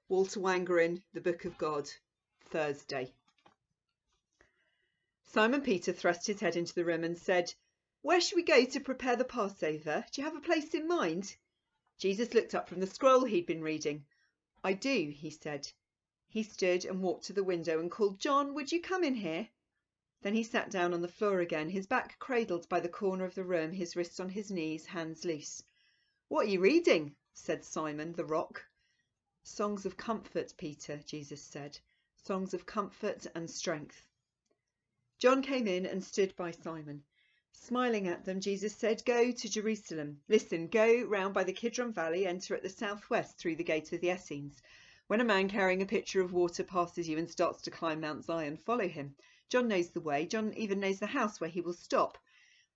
Walter Wangerin, The Book of God, Thursday. Simon Peter thrust his head into the room and said, "Where shall we go to prepare the Passover? Do you have a place in mind?" Jesus looked up from the scroll he'd been reading. "I do," he said. He stood and walked to the window and called, "John, would you come in here?" Then he sat down on the floor again, his back cradled by the corner of the room, his wrists on his knees, hands loose. "What are you reading?" said Simon, the rock. "Songs of comfort, Peter," Jesus said. "Songs of comfort and strength." John came in and stood by Simon. Smiling at them, Jesus said, "Go to Jerusalem. Listen, go round by the Kidron Valley, enter at the southwest through the gate of the Essenes. When a man carrying a pitcher of water passes you and starts to climb Mount Zion, follow him. John knows the way. John even knows the house where he will stop.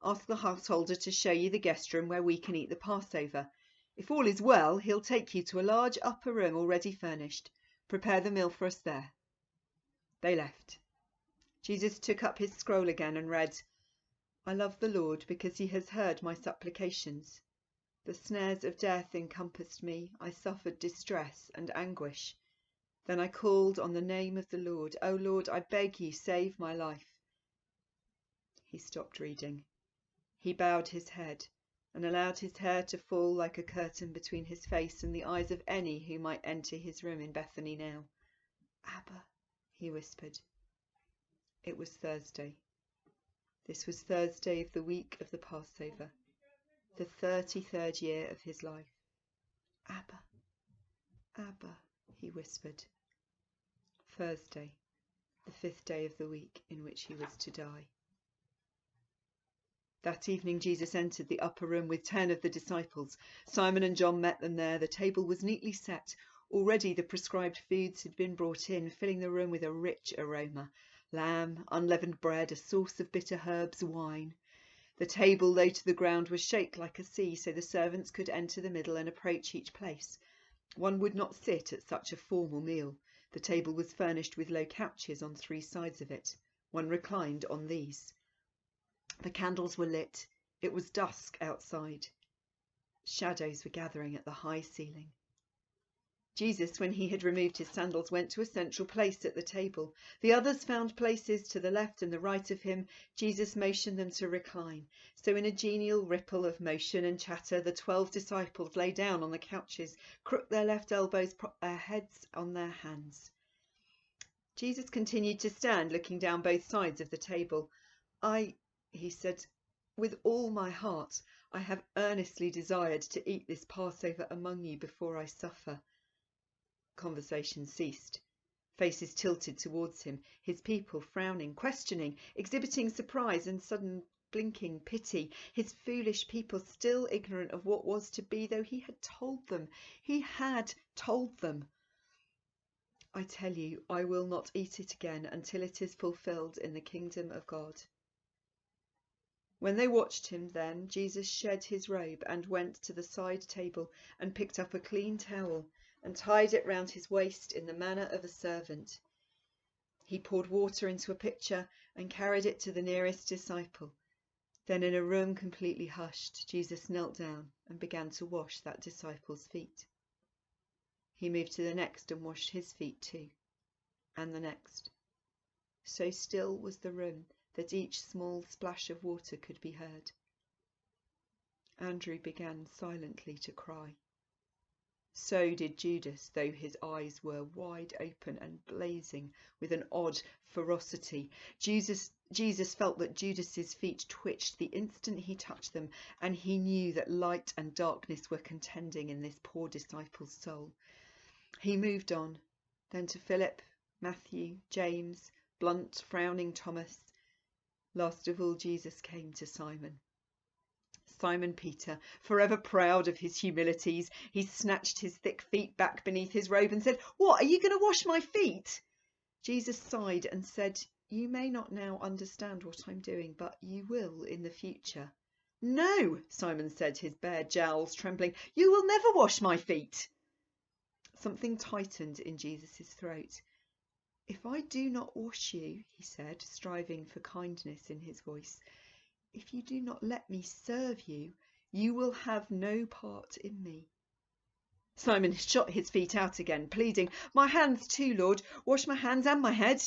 Ask the householder to show you the guest room where we can eat the Passover. If all is well, he'll take you to a large upper room already furnished. Prepare the meal for us there." They left. Jesus took up his scroll again and read, "I love the Lord because he has heard my supplications. The snares of death encompassed me. I suffered distress and anguish. Then I called on the name of the Lord. O Lord, I beg you, save my life." He stopped reading. He bowed his head and allowed his hair to fall like a curtain between his face and the eyes of any who might enter his room in Bethany now. "Abba," he whispered. It was Thursday. This was Thursday of the week of the Passover, the 33rd year of his life. "Abba, Abba," he whispered. Thursday, the 5th day of the week in which he was to die. That evening Jesus entered the upper room with 10 of the disciples. Simon and John met them there. The table was neatly set. Already the prescribed foods had been brought in, filling the room with a rich aroma. Lamb, unleavened bread, a sauce of bitter herbs, wine. The table, low to the ground, was shaped like a C, so the servants could enter the middle and approach each place. One would not sit at such a formal meal. The table was furnished with low couches on 3 sides of it. One reclined on these. The candles were lit. It was dusk outside. Shadows were gathering at the high ceiling. Jesus, when he had removed his sandals, went to a central place at the table. The others found places to the left and the right of him. Jesus motioned them to recline. So in a genial ripple of motion and chatter, the 12 disciples lay down on the couches, crooked their left elbows, propped their heads on their hands. Jesus continued to stand, looking down both sides of the table. He said, "With all my heart, I have earnestly desired to eat this Passover among you before I suffer." Conversation ceased. Faces tilted towards him, his people frowning, questioning, exhibiting surprise and sudden blinking pity. His foolish people still ignorant of what was to be, though he had told them. He had told them. "I tell you, I will not eat it again until it is fulfilled in the kingdom of God." When they watched him, then Jesus shed his robe and went to the side table and picked up a clean towel and tied it round his waist in the manner of a servant. He poured water into a pitcher and carried it to the nearest disciple. Then, in a room completely hushed, Jesus knelt down and began to wash that disciple's feet. He moved to the next and washed his feet too, and the next. So still was the room that each small splash of water could be heard. Andrew began silently to cry. So did Judas, though his eyes were wide open and blazing with an odd ferocity. Jesus felt that Judas's feet twitched the instant he touched them, and he knew that light and darkness were contending in this poor disciple's soul. He moved on, then to Philip, Matthew, James, blunt, frowning Thomas. Last of all, Jesus came to Simon. Simon Peter, forever proud of his humilities, he snatched his thick feet back beneath his robe and said, "What, are you going to wash my feet?" Jesus sighed and said, "You may not now understand what I'm doing, but you will in the future." "No," Simon said, his bare jowls trembling, "you will never wash my feet." Something tightened in Jesus' throat. "If I do not wash you," he said, striving for kindness in his voice, "if you do not let me serve you, you will have no part in me." Simon shot his feet out again, pleading, "My hands too, Lord. Wash my hands and my head."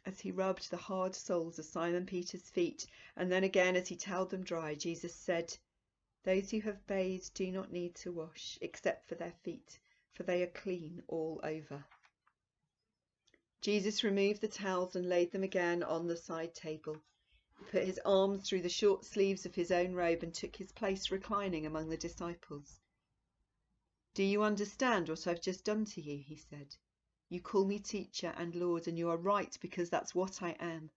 As he rubbed the hard soles of Simon Peter's feet, and then again as he towelled them dry, Jesus said, "Those who have bathed do not need to wash, except for their feet, for they are clean all over." Jesus removed the towels and laid them again on the side table. He put his arms through the short sleeves of his own robe and took his place reclining among the disciples. "Do you understand what I've just done to you?" he said. "You call me teacher and Lord, and you are right because that's what I am.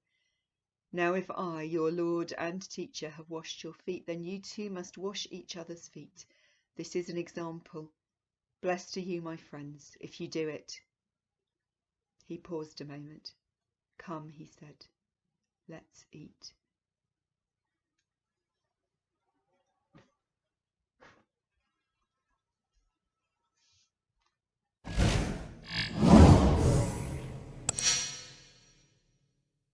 Now if I, your Lord and teacher, have washed your feet, then you too must wash each other's feet. This is an example. Blessed are you, my friends, if you do it." He paused a moment. "Come," he said, "let's eat."